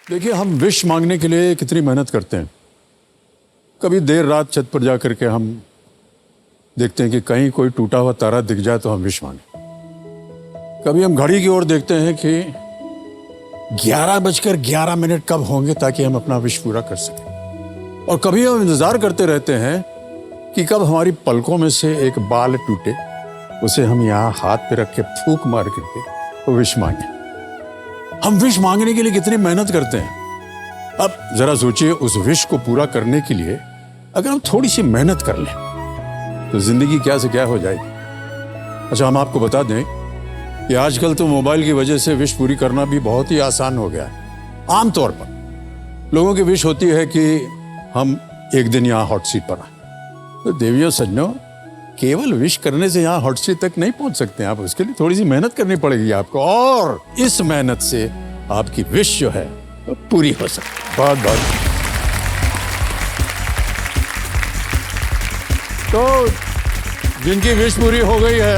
देखिए, हम विश मांगने के लिए कितनी मेहनत करते हैं। कभी देर रात छत पर जा करके हम देखते हैं कि कहीं कोई टूटा हुआ तारा दिख जाए तो हम विश मांगे। कभी हम घड़ी की ओर देखते हैं कि 11:11 कब होंगे ताकि हम अपना विश पूरा कर सकें। और कभी हम इंतजार करते रहते हैं कि कब हमारी पलकों में से एक बाल टूटे, उसे हम यहाँ हाथ पे रख के फूंक मार करके वो विश मांगे। हम विश मांगने के लिए कितनी मेहनत करते हैं। अब जरा सोचिए, उस विश को पूरा करने के लिए अगर हम थोड़ी सी मेहनत कर लें तो जिंदगी क्या से क्या हो जाएगी। अच्छा, हम आपको बता दें कि आजकल तो मोबाइल की वजह से विश पूरी करना भी बहुत ही आसान हो गया है। आमतौर पर लोगों की विश होती है कि हम एक दिन यहाँ हॉट सीट पर आए। तो देवियों सज्जनों, केवल विश करने से यहाँ हॉट सीट तक नहीं पहुंच सकते हैं आप। उसके लिए थोड़ी सी मेहनत करनी पड़ेगी आपको, और इस मेहनत से आपकी विश जो है वो पूरी हो सकती है। बहुत बहुत तो जिनकी विश पूरी हो गई है,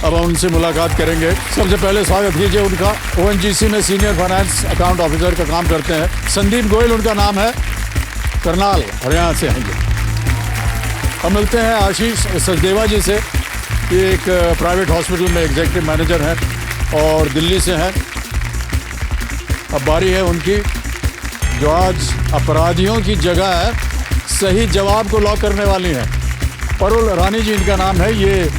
अब हम उनसे मुलाकात करेंगे। सबसे पहले स्वागत कीजिए उनका। ONGC में सीनियर फाइनेंस अकाउंट ऑफिसर का काम करते हैं संदीप गोयल उनका नाम है, करनाल हरियाणा से हैं ये। हम मिलते हैं आशीष सचदेवा जी से, ये एक प्राइवेट हॉस्पिटल में एग्जीक्यूटिव मैनेजर हैं और दिल्ली से हैं। अब बारी है उनकी, जो आज अपराधियों की जगह है सही जवाब को लॉक करने वाली हैं। परुल रानी जी इनका नाम है, ये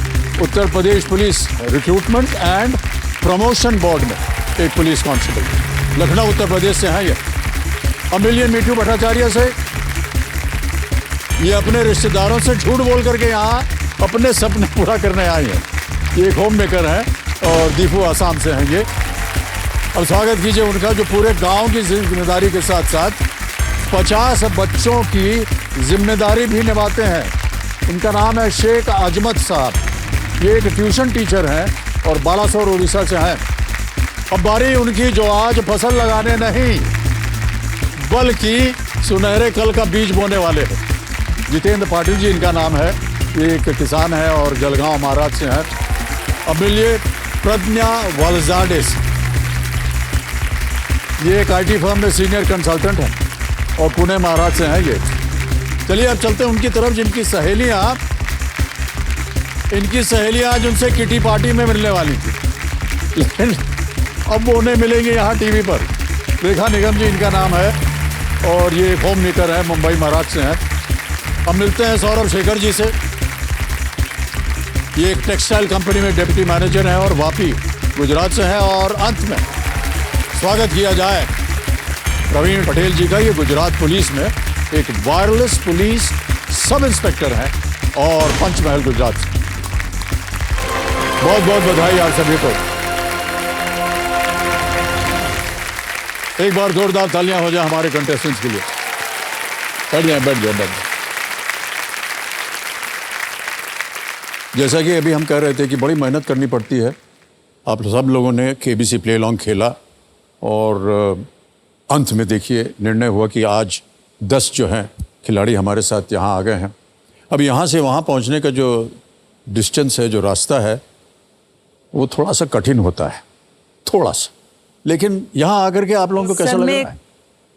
Uttar Pradesh police recruitment and promotion board में एक पुलिस कांस्टेबल, लखनऊ उत्तर प्रदेश से हैं ये। अब मिलिए मीठू भट्टाचार्य से, ये अपने रिश्तेदारों से झूठ बोल करके यहाँ अपने सपने पूरा करने आई हैं। ये एक होम मेकर हैं और दीपू आसाम से हैं ये। अब स्वागत कीजिए उनका, जो पूरे गांव की जिम्मेदारी के साथ साथ 50 बच्चों की जिम्मेदारी भी निभाते हैं। उनका नाम है शेख अजमत साहब। ये एक ट्यूशन टीचर हैं और बालासोर उड़ीसा से हैं। अब बारी उनकी, जो आज फसल लगाने नहीं बल्कि सुनहरे कल का बीज बोने वाले हैं। जितेंद्र पाटिल जी इनका नाम है, ये एक किसान है और जलगांव महाराष्ट्र से हैं। अब मिलिए प्रज्ञा वालजाडेस, ये एक IT फर्म में सीनियर कंसल्टेंट है और पुणे महाराष्ट्र से हैं ये। चलिए अब चलते हैं उनकी तरफ, जिनकी सहेलियां आज उनसे किटी पार्टी में मिलने वाली थी, लेकिन अब वो उन्हें मिलेंगे यहाँ टीवी पर। रेखा निगम जी इनका नाम है और ये होम मेकर है, मुंबई महाराष्ट्र से हैं। अब मिलते हैं सौरभ शेखर जी से, ये एक टेक्सटाइल कंपनी में डिप्टी मैनेजर हैं और वापी गुजरात से हैं। और अंत में स्वागत किया जाए प्रवीण पटेल जी का, ये गुजरात पुलिस में एक वायरलेस पुलिस सब इंस्पेक्टर हैं और पंचमहल गुजरात से। बहुत बहुत बधाई आप सभी को। एक बार जोरदार तालियां हो जाए हमारे कंटेस्टेंट्स के लिए। बैठ जाए। जैसा कि अभी हम कह रहे थे कि बड़ी मेहनत करनी पड़ती है। आप सब लोगों ने KBC प्ले लॉन्ग खेला और अंत में देखिए निर्णय हुआ कि आज 10 जो हैं खिलाड़ी हमारे साथ यहाँ आ गए हैं। अब यहाँ से वहाँ पहुँचने का जो डिस्टेंस है, जो रास्ता है, वो थोड़ा सा कठिन होता है, थोड़ा सा। लेकिन यहाँ आकर के आप लोगों को कैसा लग रहा है?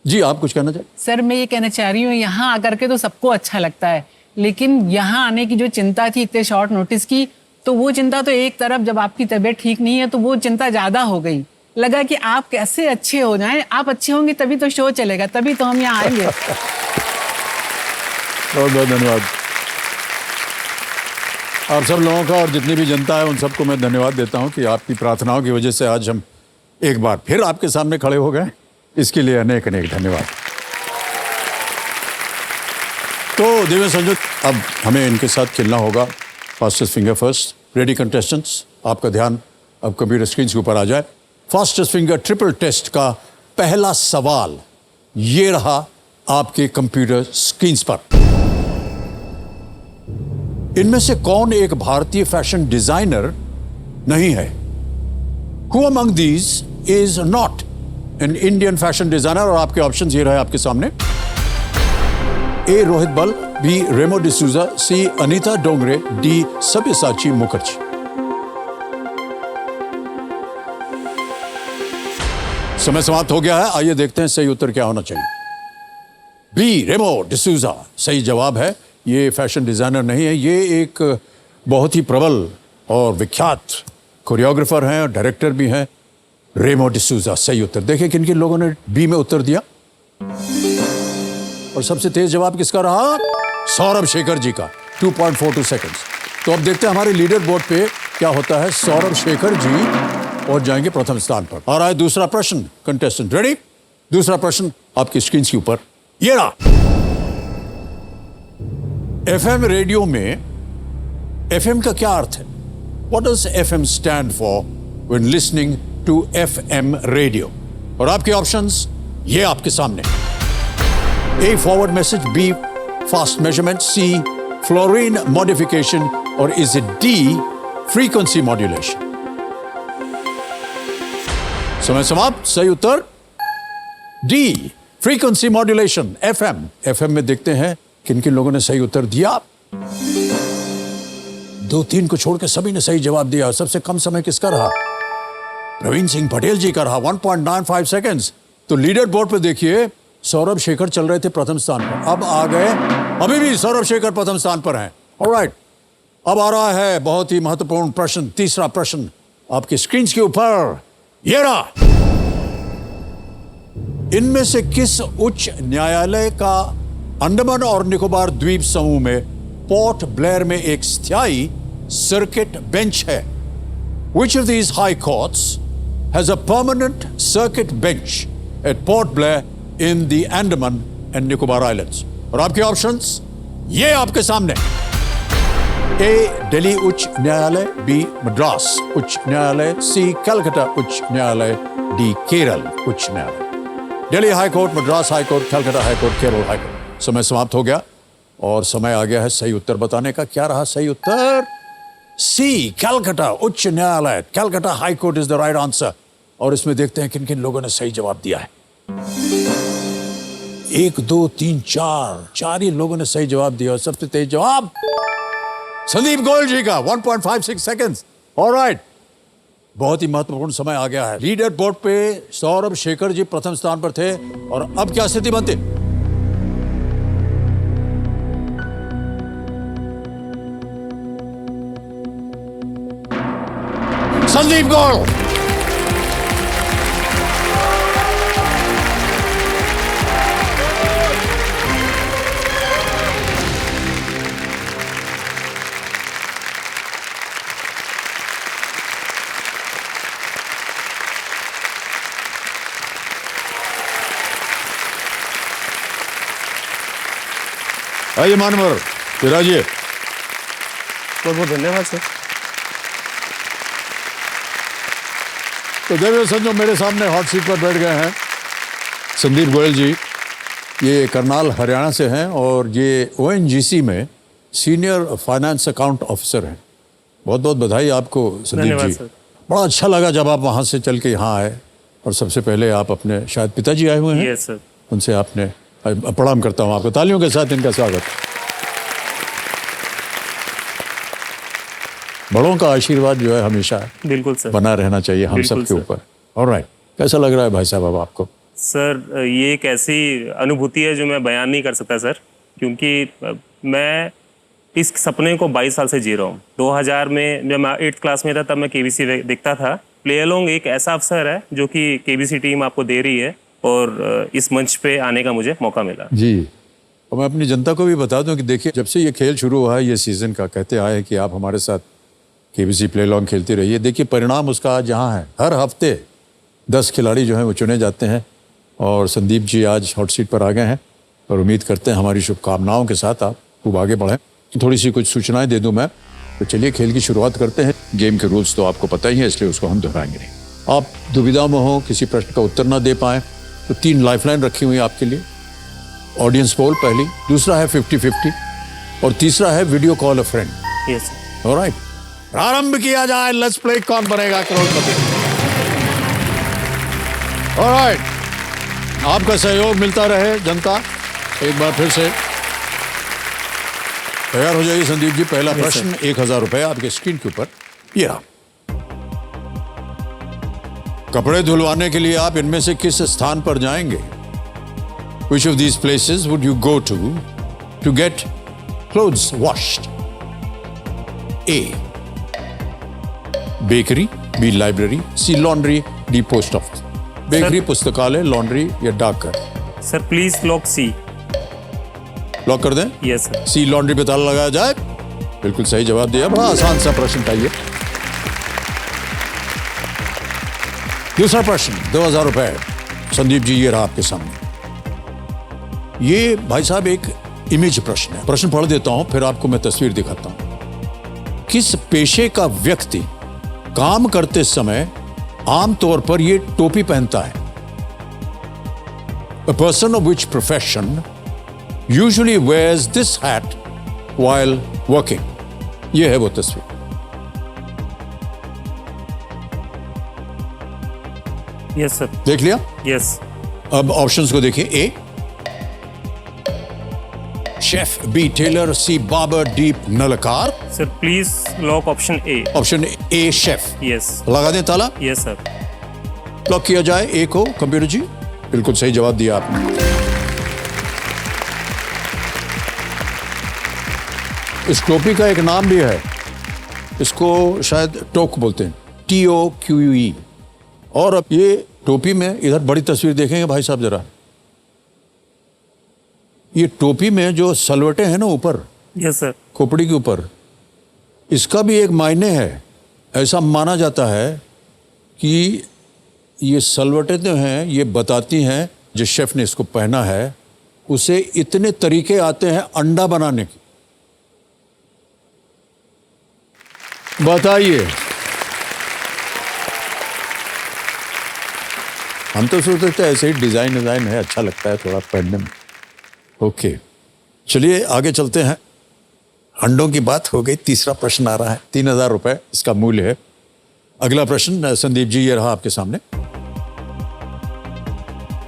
जी, आप कुछ कहना चाहिए? सर, मैं ये कहना चाह रही हूँ, यहाँ आकर के तो सबको अच्छा लगता है, लेकिन यहाँ आने की जो चिंता थी इतने शॉर्ट नोटिस की, तो वो चिंता तो एक तरफ, जब आपकी तबीयत ठीक नहीं है तो वो चिंता ज्यादा हो गई। लगा कि आप कैसे अच्छे हो जाएं, आप अच्छे होंगे तभी तो शो चलेगा, तभी तो हम यहाँ आएंगे। बहुत बहुत धन्यवाद आप सब लोगों का, और जितनी भी जनता है उन सबको मैं धन्यवाद देता हूँ कि आपकी प्रार्थनाओं की वजह से आज हम एक बार फिर आपके सामने खड़े हो गए। इसके लिए अनेक अनेक धन्यवाद। तो दिव्य संजू, अब हमें इनके साथ खेलना होगा fastest finger first. Ready contestants, आपका ध्यान अब कंप्यूटर स्क्रीन के ऊपर आ जाए। फास्टेस्ट फिंगर ट्रिपल टेस्ट का पहला सवाल ये रहा आपके कंप्यूटर स्क्रीन पर। इनमें से कौन एक भारतीय फैशन डिजाइनर नहीं है? Who among these is not an Indian fashion designer? और आपके ऑप्शंस ये रहे आपके सामने। A. रोहित बल, B. Remo D'Souza, C. Anita Dongre, D. Sabyasachi Mukherjee. समय समाप्त हो गया है। आइए देखते हैं सही उत्तर क्या होना चाहिए। बी, रेमो डिसूजा सही जवाब है। ये फैशन डिजाइनर नहीं है, ये एक बहुत ही प्रबल और विख्यात कोरियोग्राफर हैं और डायरेक्टर भी हैं। रेमो डिसूजा सही उत्तर। देखिए किन किन लोगों ने बी में उत्तर दिया। और सबसे तेज जवाब किसका रहा? सौरभ शेखर जी का, 2.42 सेकंड्स। तो अब देखते हैं हमारे लीडर बोर्ड पे क्या होता है। सौरभ शेखर जी और जाएंगे प्रथम स्थान पर। और आए दूसरा प्रश्न। Contestant ready? दूसरा प्रश्न आपकी स्क्रीन के ऊपर ये रहा। एफएम रेडियो में एफएम का क्या अर्थ है? What does FM stand for when listening to FM radio? और आपके ऑप्शंस ये आपके सामने। A, forward message, B, fast measurement, C, fluorine modification, और is it D, frequency modulation? समय समाप्त। सही उत्तर D, frequency modulation, FM. FM में देखते हैं किन किन लोगों ने सही उत्तर दिया। 2-3 को छोड़कर सभी ने सही जवाब दिया। सबसे कम समय किसका रहा? प्रवीण सिंह पटेल जी का रहा, 1.95 सेकंड्स। तो लीडर बोर्ड पे देखिए सौरभ शेखर चल रहे थे प्रथम स्थान पर, अब आ गए, अभी भी सौरभ शेखर प्रथम स्थान पर हैं। ऑलराइट, अब आ रहा है बहुत ही महत्वपूर्ण प्रश्न, तीसरा प्रश्न आपकी स्क्रीन के ऊपर ये रहा। इनमें से किस उच्च न्यायालय का अंडमान और निकोबार द्वीप समूह में पोर्ट ब्लेयर में एक स्थायी सर्किट बेंच है? Which of these high courts has a permanent circuit bench at Port Blair in the Andaman and Nicobar Islands? और आपके ऑप्शंस ये आपके सामने। ए, दिल्ली उच्च न्यायालय, बी, मद्रास उच्च न्यायालय, सी, कलकत्ता उच्च न्यायालय, डी, केरल उच्च न्यायालय। Delhi high court, Madras high court, Calcutta high court, Kerala high court. समय समाप्त हो गया और समय आ गया है सही उत्तर बताने का। क्या रहा सही उत्तर? सी, कलकत्ता उच्च न्यायालय, Calcutta high court is the right answer. और इसमें देखते हैं किन किन लोगों ने सही जवाब दिया है। 1, 2, 3, 4 ही लोगों ने सही जवाब दिया। और सबसे तेज जवाब संदीप गोयल जी का, 1.56 सेकंड्स। ऑलराइट, बहुत ही महत्वपूर्ण समय आ गया है। लीडर बोर्ड पे सौरभ शेखर जी प्रथम स्थान पर थे और अब क्या स्थिति बनती? संदीप गोयल। आइए मानवर विराजिए। बहुत बहुत धन्यवाद सर। तो देवेंद्र संजो मेरे सामने हॉट सीट पर बैठ गए हैं। संदीप गोयल जी ये करनाल हरियाणा से हैं और ये ONGC में सीनियर फाइनेंस अकाउंट ऑफिसर हैं। बहुत बहुत बधाई आपको संदीप जी। सर। बड़ा अच्छा लगा जब आप वहाँ से चल के यहाँ आए और सबसे पहले आप अपने शायद पिताजी आए हुए हैं। Yes sir. उनसे आपने प्रणाम करता हूँ आपको, तालियों के साथ इनका स्वागत। बड़ों का आशीर्वाद जो है हमेशा बिल्कुल सर, बना रहना चाहिए हम सब के ऊपर। ऑलराइट, कैसा लग रहा है भाई साहब अब आपको? सर ये एक ऐसी अनुभूति है जो मैं बयान नहीं कर सकता सर, क्योंकि मैं इस सपने को 22 साल से जी रहा हूँ। 2000 में जब मैं 8th क्लास में था तब मैं KBC देखता था। प्ले अलोंग एक ऐसा अवसर है जो कि KBC टीम आपको दे रही है और इस मंच पे आने का मुझे मौका मिला जी। और मैं अपनी जनता को भी बता दूं कि देखिए जब से ये खेल शुरू हुआ है, ये सीजन का, कहते आए हैं कि आप हमारे साथ KBC प्ले लॉन्ग खेलती रहिए। देखिए परिणाम उसका आज यहाँ है। हर हफ्ते 10 खिलाड़ी जो हैं वो चुने जाते हैं और संदीप जी आज हॉट सीट पर आ गए हैं और उम्मीद करते हैं हमारी शुभकामनाओं के साथ आप खूब आगे बढ़ें। थोड़ी सी कुछ सूचनाएं दे दूं मैं, तो चलिए खेल की शुरुआत करते हैं। गेम के रूल्स तो आपको पता ही है, इसलिए उसको हम दोहराएंगे नहीं। आप दुविधा में हो, किसी प्रश्न का उत्तर ना दे पाए तो 3 लाइफलाइन रखी हुई है आपके लिए। ऑडियंस पोल पहली, दूसरा है 50-50 और तीसरा है video call a friend. Yes sir. Alright, प्रारंभ किया जाए। लेट्स प्ले कौन बनेगा करोड़पति। ऑलराइट, आपका सहयोग मिलता रहे जनता। एक बार फिर से तैयार हो जाइए संदीप जी। पहला प्रश्न 1000 रुपए आपके स्क्रीन के ऊपर ये रहा। कपड़े धुलवाने के लिए आप इनमें से किस स्थान पर जाएंगे? Which of these places would you go to get clothes washed? A. Bakery, B. Library, C. Laundry, D. Post office. Bakery, पुस्तकालय, laundry या डाकघर? Sir please lock C. Lock कर दें? Yes sir. सी लॉन्ड्री पे ताला लगाया जाए। बिल्कुल सही जवाब दिया। बड़ा आसान सा प्रश्न था ये। दूसरा प्रश्न 2000 रुपए। संदीप जी ये रहा आपके सामने। ये भाई साहब एक इमेज प्रश्न है। प्रश्न पढ़ देता हूं फिर आपको मैं तस्वीर दिखाता हूं। किस पेशे का व्यक्ति काम करते समय आमतौर पर ये टोपी पहनता है? A person of which profession usually wears this hat while working? ये है वो तस्वीर। Yes sir. देख लिया? यस। अब ऑप्शंस को देखिए। A chef, B tailor, C barber, D नलकार। Sir please lock option A. Option A chef. Yes. लगा दें ताला? Yes sir. लॉक किया जाए ए को। कंप्यूटर जी बिल्कुल सही जवाब दिया आपने। इस टोपी का एक नाम भी है। इसको शायद टोक बोलते हैं, TOQE। और अब ये टोपी में इधर बड़ी तस्वीर देखेंगे भाई साहब जरा। ये टोपी में जो सलवटें हैं ना ऊपर, यस सर। खोपड़ी के ऊपर, इसका भी एक मायने है। ऐसा माना जाता है कि ये सलवटें जो हैं ये बताती हैं जिस शेफ ने इसको पहना है उसे इतने तरीके आते हैं अंडा बनाने के। बताइए। हम तो सोचते थे ऐसे ही डिजाइन है, अच्छा लगता है थोड़ा पहनने में। ओके चलिए आगे चलते हैं। अंडों की बात हो गई। तीसरा प्रश्न आ रहा है। 3000 रुपए इसका मूल्य है। अगला प्रश्न संदीप जी ये रहा आपके सामने।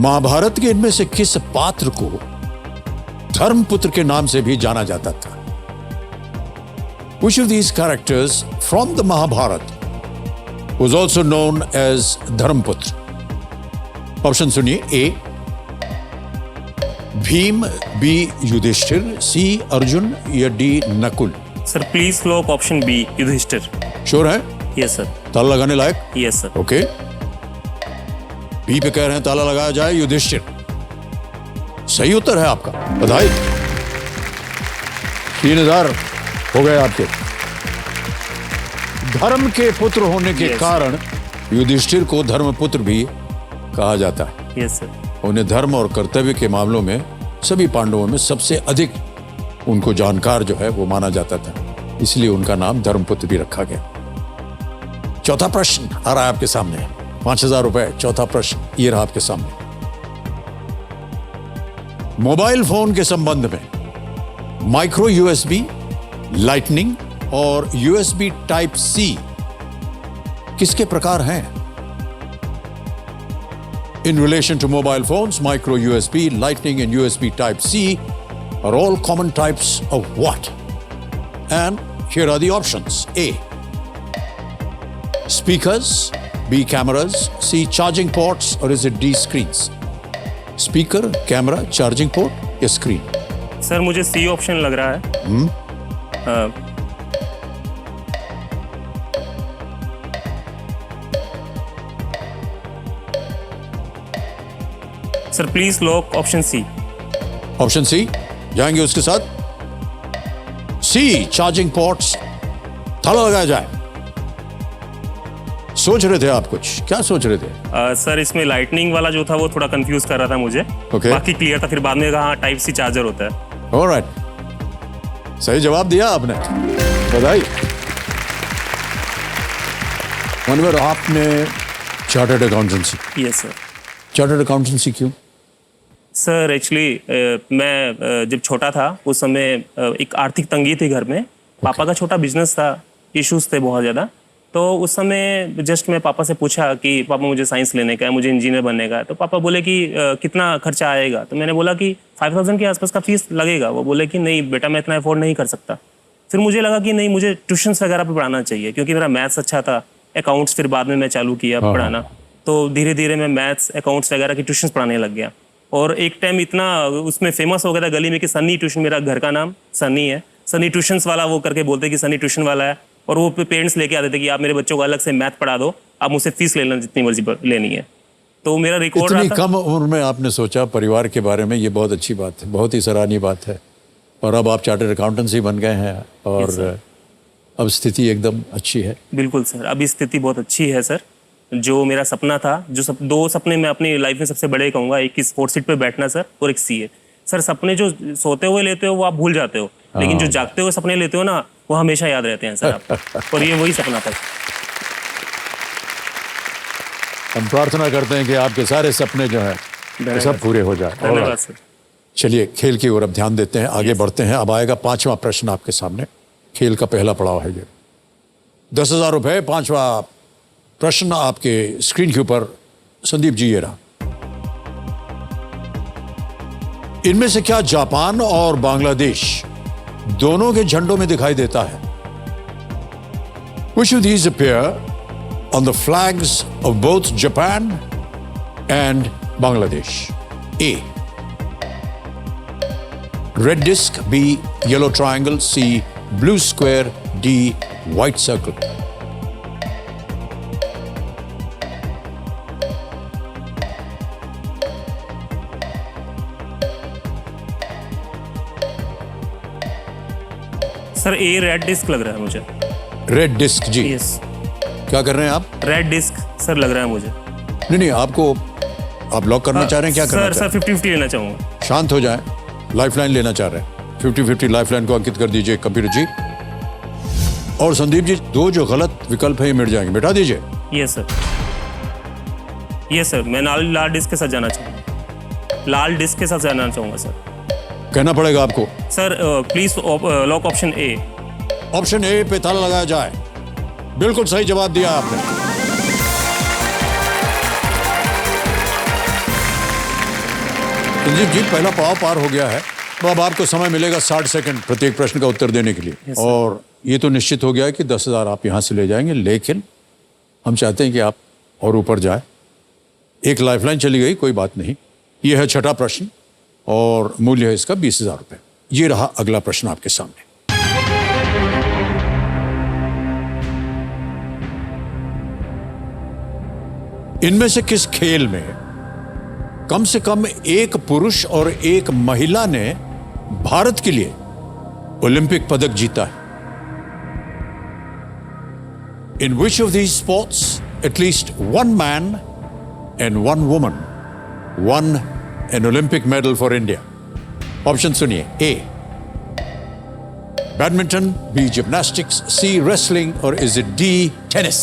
महाभारत के इनमें से किस पात्र को धर्मपुत्र के नाम से भी जाना जाता था? Which of these characters from the Mahabharata was also known as Dharmaputra? Option सुनिए। A Bhim, B Yudhishthir, C Arjun या D Nakul? Sir please lock option B Yudhishthir. Sure है? Yes sir. ताला लगाने लायक? Yes sir. ओके बी पे कह रहे हैं ताला लगाया जाए युधिष्ठिर। सही उत्तर है आपका। बधाई। 3000 हो गए आपके। धर्म के पुत्र होने के कारण युधिष्ठिर को धर्मपुत्र भी कहा जाता है। Yes sir. उन्हें धर्म और कर्तव्य के मामलों में सभी पांडवों में सबसे अधिक उनको जानकार जो है वो माना जाता था, इसलिए उनका नाम धर्मपुत्र भी रखा गया। चौथा प्रश्न आ रहा है आपके सामने। 5000 रुपए। चौथा प्रश्न ये रहा आपके सामने। मोबाइल फोन के संबंध में माइक्रो यूएसबी, लाइटनिंग और यूएसबी टाइप सी किसके प्रकार हैं? In relation to mobile phones, micro USB, lightning and USB type C are all common types of what? And here are the options. A. Speakers, B. Cameras, C. Charging ports, or is it D. Screens? Speaker, camera, charging port या screen? Sir मुझे C option लग रहा है। Sir please lock option C. Option C जाएंगे उसके साथ। C charging ports. ताला लगाया जाए। सोच रहे थे आप कुछ? क्या सोच रहे थे? सर इसमें लाइटनिंग वाला जो था वो थोड़ा कंफ्यूज कर रहा था मुझे। Okay. बाकी क्लियर था। फिर बाद में कहा टाइप सी चार्जर होता है। ऑलराइट सही जवाब दिया आपने। बधाई। मनोहर आपने chartered accountancy. Yes sir. Chartered accountancy क्यों? सर एक्चुअली मैं जब छोटा था उस समय एक आर्थिक तंगी थी घर में। पापा का छोटा बिजनेस था, इश्यूज थे बहुत ज़्यादा। तो उस समय जस्ट मैं पापा से पूछा कि पापा मुझे साइंस लेने का है, मुझे इंजीनियर बनने का है। तो पापा बोले कि कितना खर्चा आएगा? तो मैंने बोला कि 5000 के आसपास का फीस लगेगा। वो बोले कि नहीं बेटा मैं इतना अफोर्ड नहीं कर सकता। फिर मुझे लगा कि नहीं मुझे ट्यूशन्स वगैरह पे पढ़ाना चाहिए क्योंकि मेरा मैथ्स अच्छा था। अकाउंट्स फिर बाद में मैं चालू किया पढ़ाना। तो धीरे धीरे मैं मैथ्स अकाउंट्स वगैरह की ट्यूशन्स पढ़ाने लग गया। और एक टाइम इतना उसमें फेमस हो गया था गली में कि सनी ट्यूशन, मेरा घर का नाम सनी है, सनी ट्यूशन्स वाला वो करके बोलते कि सनी ट्यूशन वाला है। और वो पेरेंट्स लेके आते थे कि आप मेरे बच्चों को अलग से मैथ पढ़ा दो, आप मुझसे फीस ले लेना जितनी मर्जी लेनी है। तो मेरा रिकॉर्ड इतनी कम उम्र में आपने सोचा परिवार के बारे में, ये बहुत अच्छी बात है, बहुत ही सराहनीय बात है। और अब आप चार्टर्ड अकाउंटेंसी बन गए हैं और अब स्थिति एकदम अच्छी है। बिल्कुल सर, अभी स्थिति बहुत अच्छी है सर। जो मेरा सपना था, जो दो सपने मैं अपनी लाइफ में सबसे बड़े कहूँगा, एक की स्पोर्ट्स सीट पे बैठना सर, और एक सीए। सर सपने जो सोते हुए लेते हो वो आप भूल जाते हो, लेकिन जो जागते हुए सपने लेते हो ना वो हमेशा याद रहते हैं सर आप। और ये वही सपना था। हम प्रार्थना करते हैं कि आपके सारे सपने जो हैं वो सब पूरे हो जाए। धन्यवाद सर। चलिए खेल की ओर अब ध्यान देते हैं, आगे बढ़ते हैं। अब आएगा 5वां प्रश्न आपके सामने। खेल का पहला पड़ाव है ये। 10,000 रुपए, 5वां प्रश्न आपके स्क्रीन के ऊपर। संदीप जी, ये रहा। इनमें से क्या जापान और बांग्लादेश दोनों के झंडों में दिखाई देता है? Which of these appear on the flags of both Japan and Bangladesh? A, red disc, B, yellow triangle, C, blue square, D, white circle. Sir A red disc लग रहा है मुझे। रेड डिस्क जी। यस। क्या कर रहे हैं आप? रेड डिस्क सर लग रहा है मुझे। नहीं, आपको आप लॉक करना चाह रहे हैं? क्या करना सर? सर 50-50 लेना चाहूंगा। शांत हो जाएं। लाइफलाइन लेना चाह रहे हैं? 50-50 लाइफलाइन को अंकित कर दीजिए कंप्यूटर जी। और संदीप जी, दो जो गलत विकल्प है ये मिट जाएंगे, मिटा दीजिए। Yes sir, yes sir. मैं लाल डिस्क के साथ जाना चाहूँगा, लाल डिस्क के साथ जाना चाहूँगा सर। कहना पड़ेगा आपको। Sir please lock option A. Option ए पे ताला लगाया जाए। बिल्कुल सही जवाब दिया आपने। संदीप जी, पहला पड़ाव पार हो गया है। तो अब आपको समय मिलेगा 60 सेकंड प्रत्येक प्रश्न का उत्तर देने के लिए। और ये तो निश्चित हो गया है कि 10,000 आप यहां से ले जाएंगे, लेकिन हम चाहते हैं कि आप और ऊपर जाए। एक लाइफलाइन चली गई, कोई बात नहीं। यह है छठा प्रश्न और मूल्य है इसका 20,000 रुपए। ये रहा अगला प्रश्न आपके सामने। इनमें से किस खेल में कम से कम एक पुरुष और एक महिला ने भारत के लिए ओलंपिक पदक जीता है? In which of these sports at least one man and one woman won an Olympic medal for India? Option सुनिए। A, badminton, B, gymnastics, C, wrestling, और is it D, tennis?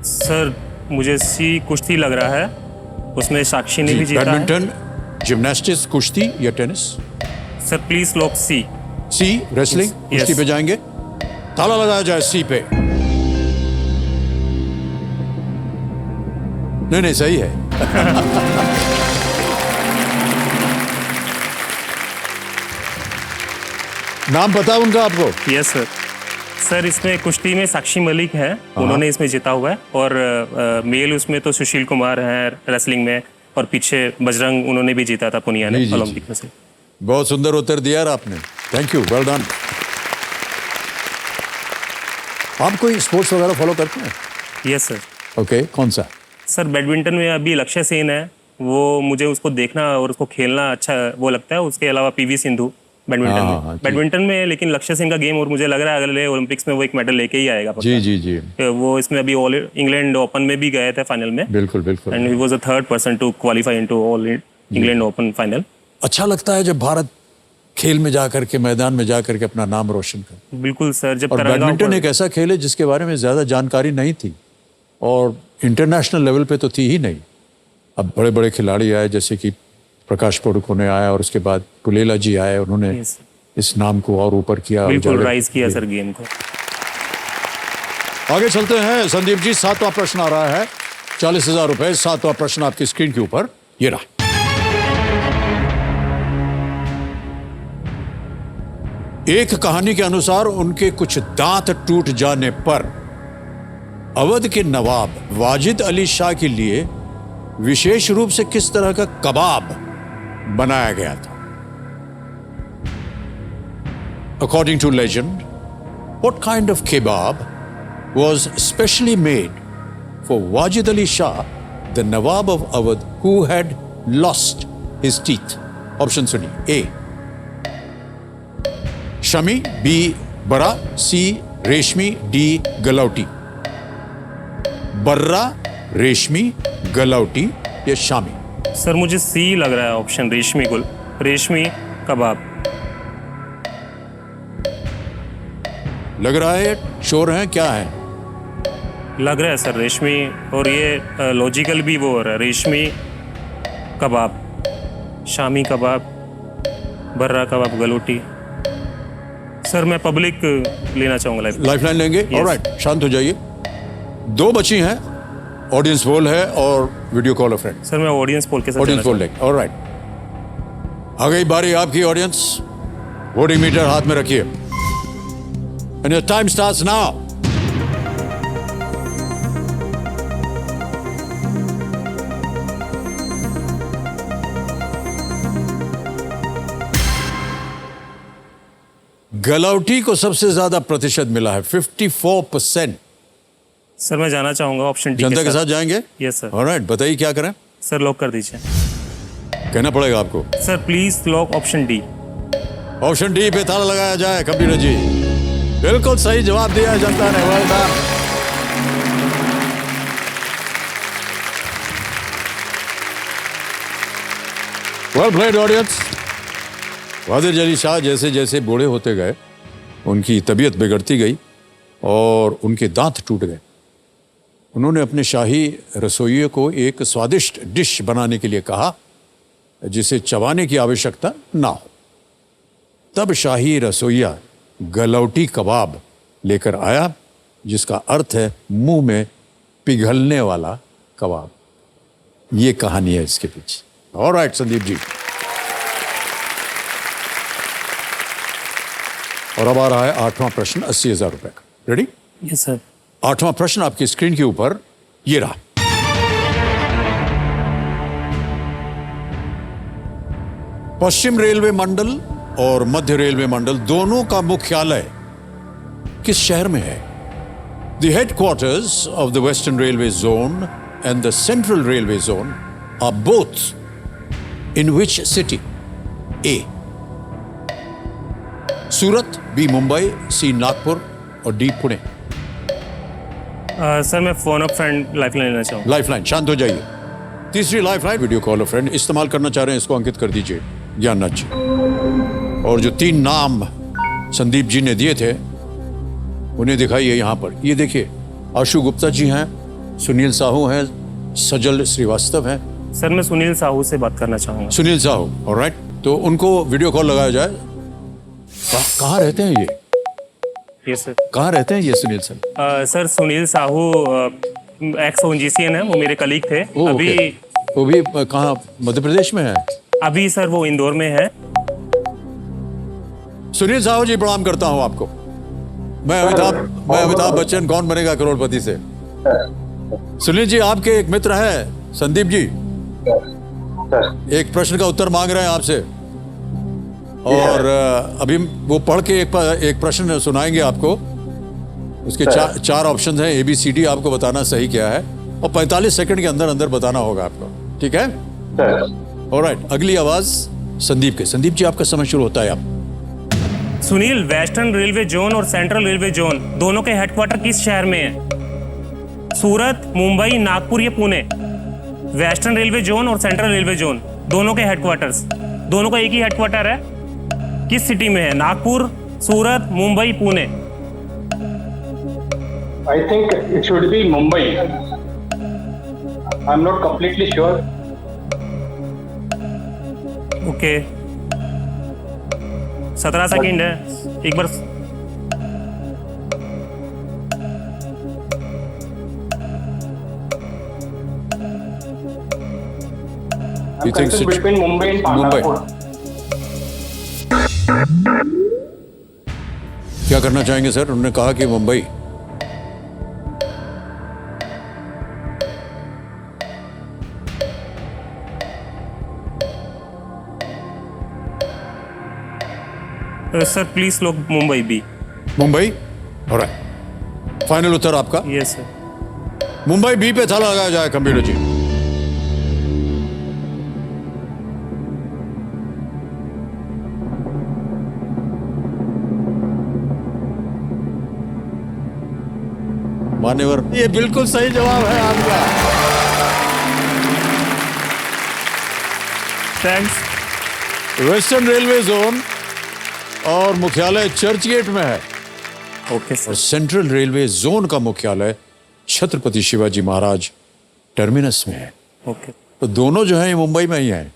Sir मुझे C कुश्ती लग रहा है, उसमें साक्षी ने भी जीता है। बैडमिंटन, जिम्नास्टिक्स, कुश्ती या tennis? Sir please lock C. C, wrestling, कुश्ती पे जाएंगे। ताला लगाया जाए सी पे। नहीं, सही है। नाम पता उनका आपको? Yes sir. सर इसमें कुश्ती में साक्षी मलिक है, उन्होंने इसमें जीता हुआ है। और मेल उसमें तो सुशील कुमार हैं रेसलिंग में, और पीछे बजरंग उन्होंने भी जीता था पुनिया ने ओलंपिक में से। बहुत सुंदर उत्तर दिया आपने, थैंक यू, वेल डन। आप कोई स्पोर्ट्स वगैरह फॉलो करते हैं? Yes sir. ओके, कौन सा? सर बैडमिंटन में अभी लक्ष्य सेन है, वो मुझे उसको देखना और उसको खेलना अच्छा वो लगता है। उसके अलावा पीवी सिंधु बैडमिंटन में, बैडमिंटन में, लेकिन लक्ष्य सेन का गेम और मुझे लग रहा है अगले ओलंपिक्स में वो एक मेडल लेके ही आएगा। जी। वो इसमें अभी ऑल इंग्लैंड ओपन में भी गए थे फाइनल में। बिल्कुल। And he was the third person to qualify into All England Open final. अच्छा लगता है जब भारत खेल में जाकर के, मैदान में जाकर के अपना नाम रोशन कर। बिल्कुल सर। जब और बैडमिंटन एक ऐसा खेल है जिसके बारे में ज्यादा जानकारी नहीं थी और इंटरनेशनल लेवल पे तो थी ही नहीं। अब बड़े बड़े खिलाड़ी आए, जैसे कि प्रकाश पडुकोने आया, और उसके बाद पुलेला जी आए, उन्होंने इस नाम को और ऊपर किया, बिल्कुल राइज किया सर गेम को। आगे चलते हैं संदीप जी, 7वां प्रश्न आ रहा है, 40,000 रुपए। 7वां प्रश्न आपकी स्क्रीन के ऊपर ये रहा। एक कहानी के अनुसार उनके कुछ दांत टूट जाने पर अवध के नवाब वाजिद अली शाह के लिए विशेष रूप से किस तरह का कबाब बनाया गया था? According to legend, what kind of kebab was specially made for Wajid Ali Shah, the Nawab of Awadh, who had lost his teeth? Option सुनिए: A. शमी, B. बरा, C. रेशमी, D. गलौटी। बर्रा, रेशमी, गलौटी या शामी? सर मुझे सी लग रहा है, ऑप्शन रेशमी कबाब। लग रहा है, श्योर हैं, क्या है? लग रहा है सर रेशमी, और ये लॉजिकल भी वो हो रहा है, रेशमी कबाब, शामी कबाब, बर्रा कबाब, गलोटी। सर मैं पब्लिक लेना चाहूँगा, लाइफलाइन लेंगे? ऑलराइट, शांत हो जाइए। 2 बची हैं, ऑडियंस पोल है और video call a friend. Sir मैं ऑडियंस पोल के साथ ऑडियंस पोल लेंगे। ऑलराइट, आ गई बारी आपकी ऑडियंस। वोटिंग मीटर हाथ में रखिए and your time starts now. Galouti को सबसे ज्यादा प्रतिशत मिला है, 54%। सर मैं जाना चाहूंगा ऑप्शन डी जनता के साथ जाएंगे? Yes sir. ऑलराइट, बताइए क्या करें? सर लॉक कर दीजिए। कहना पड़ेगा आपको। Sir please lock option D. Option D पे ताला लगाया जाए। कंप्यूटर जी, बिल्कुल सही जवाब दिया है जनता ने। Well done. Well played audience. Wajid Ali Shah जैसे जैसे बूढ़े होते गए, उनकी तबीयत बिगड़ती गई और उनके दांत टूट गए। उन्होंने अपने शाही रसोइये को एक स्वादिष्ट डिश बनाने के लिए कहा जिसे चबाने की आवश्यकता ना हो। तब शाही रसोइया गलौटी कबाब लेकर आया, जिसका अर्थ है मुंह में पिघलने वाला कबाब। ये कहानी है इसके पीछे। ऑलराइट संदीप जी, और अब आ रहा है 8वां प्रश्न 80,000 रुपए का। रेडी? Yes sir. 8वां प्रश्न आपकी स्क्रीन के ऊपर ये रहा। पश्चिम रेलवे मंडल और मध्य रेलवे मंडल दोनों का मुख्यालय किस शहर में है? The headquarters of the western railway zone and the central railway zone are both in which city? A. Surat, B. Mumbai, C. Nagpur और डी. पुणे। सर मैं फोन ऑफ फ्रेंड लाइफलाइन लेना चाहूँगा। लाइफलाइन, शांत हो जाइए। तीसरी lifeline video call a friend इस्तेमाल करना चाह रहे हैं, इसको अंकित कर दीजिए ज्ञाननाथ जी। और जो 3 नाम संदीप जी ने दिए थे उन्हें दिखाइए यहाँ पर। ये देखिए, आशु गुप्ता जी हैं, सुनील साहू हैं, सजल श्रीवास्तव हैं। सर मैं सुनील साहू से बात करना चाहूँगा। सुनील साहू, ऑलराइट, तो उनको वीडियो कॉल लगाया जाए। कहाँ रहते हैं ये? Yes sir. कहाँ रहते हैं ये Sunil sir? Sir Sunil Sahu x ONGCN है, वो मेरे कलीग थे। अभी वो भी कहाँ, मध्य प्रदेश में है? अभी सर वो इंदौर में है। सुनील साहू जी, प्रणाम करता हूँ आपको। मैं अमिताभ बच्चन कौन बनेगा करोड़पति से। सुनील जी, आपके एक मित्र हैं संदीप जी, एक प्रश्न का उत्तर मांग रहे हैं आपसे, और अभी वो पढ़ के एक प्रश्न सुनाएंगे आपको। उसके 4 ऑप्शन हैं, ABCD, आपको बताना सही क्या है, और 45 सेकंड के अंदर अंदर बताना होगा आपको, ठीक है? ऑलराइट, अगली आवाज संदीप के। संदीप जी, आपका समय शुरू होता है। आप सुनील, वेस्टर्न रेलवे जोन और सेंट्रल रेलवे जोन दोनों के हेडक्वार्टर किस शहर में है? सूरत, मुंबई, नागपुर या पुणे? वेस्टर्न रेलवे जोन और सेंट्रल रेलवे जोन दोनों के हेडक्वार्टर्स, दोनों का एक ही हेडक्वार्टर है, किस सिटी में है? Nagpur, Surat, Mumbai, Pune? I think it should be Mumbai. I'm not completely sure. Okay, 17 second है, एक बार। I'm confused between Mumbai and Nagpur. क्या करना चाहेंगे सर? उन्होंने कहा कि Mumbai. Sir please lock Mumbai B. Mumbai, alright, final उत्तर आपका यस सर। मुंबई बी पे ताला लगाया जाए कंप्यूटर जी। मान्यवर, ये बिल्कुल सही जवाब है आपका। थैंक्स। वेस्टर्न रेलवे जोन और मुख्यालय चर्च गेट में है ओके और सर। सेंट्रल रेलवे जोन का मुख्यालय छत्रपति शिवाजी महाराज टर्मिनस में है। ओके तो दोनों जो है ये मुंबई में ही हैं,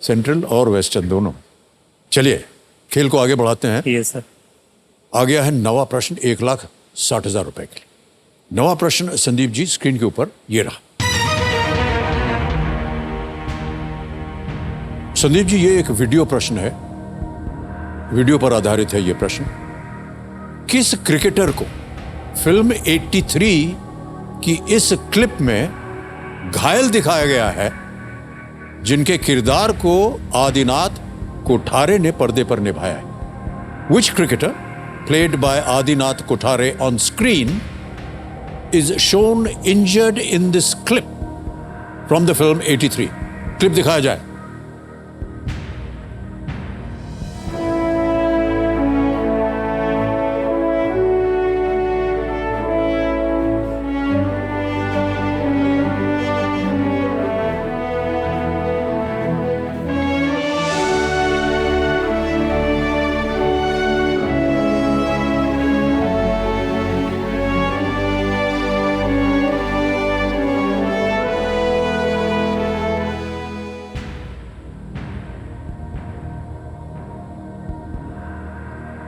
सेंट्रल और वेस्टर्न दोनों। चलिए खेल को आगे बढ़ाते हैं। Yes sir. आ गया है नवा प्रश्न 1,60,000 रुपए के लिए। नवा प्रश्न संदीप जी स्क्रीन के ऊपर ये रहा। संदीप जी ये एक वीडियो प्रश्न है, वीडियो पर आधारित है ये प्रश्न। किस क्रिकेटर को फिल्म 83 की इस क्लिप में घायल दिखाया गया है जिनके किरदार को आदिनाथ कोठारे ने पर्दे पर निभाया है? Which cricketer played by Adinath Kothare on screen is shown injured in this clip from the film 83? Clip दिखाया जाए।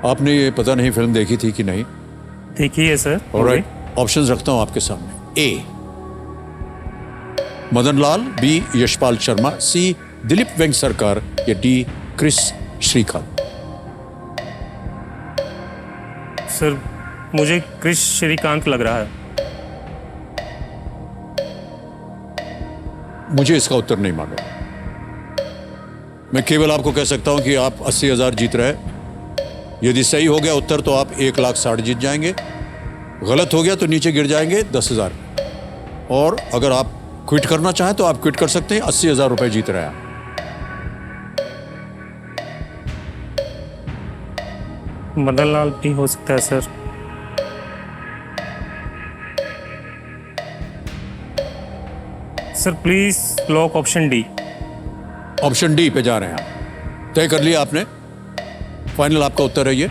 आपने ये पता नहीं फिल्म देखी थी कि नहीं? देखिए सर। ऑलराइट, ऑप्शंस रखता हूं आपके सामने। ए मदन लाल, बी यशपाल शर्मा, सी दिलीप वेंगसरकर या डी क्रिस श्रीकांत। सर मुझे क्रिश श्रीकांत लग रहा है। मुझे इसका उत्तर नहीं मालूम। मैं केवल आपको कह सकता हूं कि आप 80,000 जीत रहे। यदि सही हो गया उत्तर तो आप 1,60,000 जीत जाएंगे, गलत हो गया तो नीचे गिर जाएंगे 10,000। और अगर आप क्विट करना चाहें तो आप क्विट कर सकते हैं। 80,000 रुपए जीत रहे हैं आप। मदन लाल भी हो सकता है sir. Sir please lock option D. Option D पे जा रहे हैं आप। तय कर लिया आपने? फाइनल आपका उत्तर है ये?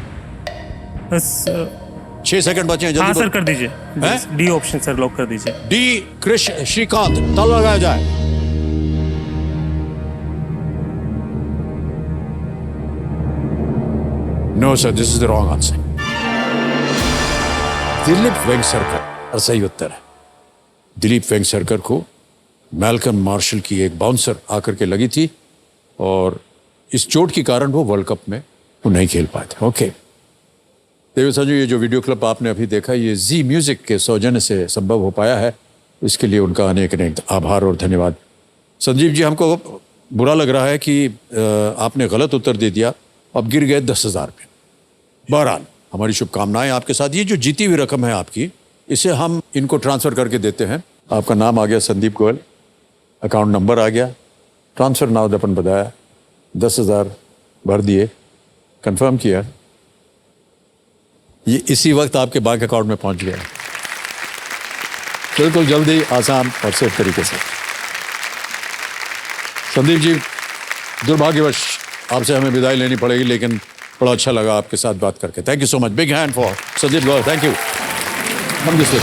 बस 6 सेकंड बचे हैं, हाँ जल्दी सर कर दीजिए। हैं? डी ऑप्शन सर लॉक कर दीजिए। डी क्रिश श्रीकांत, ताला लगाया जाए। No sir, this is the wrong answer. Dilip Vengsarkar सही उत्तर है। दिलीप वेंगसरकर को मैल्कम मार्शल की एक बाउंसर आकर के लगी थी और इस चोट के कारण वो वर्ल्ड कप में वो नहीं खेल पाए थे। ओके देवी संजू, ये जो वीडियो क्लिप आपने अभी देखा ये जी म्यूजिक के सौजन्य से संभव हो पाया है। इसके लिए उनका अनेक अनेक आभार और धन्यवाद। संजीव जी, हमको बुरा लग रहा है कि आपने गलत उत्तर दे दिया, अब गिर गए 10,000 पे। बहरहाल हमारी शुभकामनाएं आपके साथ। ये जो जीती हुई रकम है आपकी, इसे हम इनको ट्रांसफर करके देते हैं। आपका नाम आ गया संदीप गोयल, अकाउंट नंबर आ गया, ट्रांसफर नाउ अपन बताया, 10,000 भर दिए, कंफर्म किया, ये इसी वक्त आपके बैंक अकाउंट में पहुंच गया। बिल्कुल जल्दी, आसान और सेफ तरीके से। संदीप जी, दुर्भाग्यवश आपसे हमें विदाई लेनी पड़ेगी, लेकिन बड़ा अच्छा लगा आपके साथ बात करके। Thank you so much. Big hand for Sandeep Gaur. Thank you. हम दिस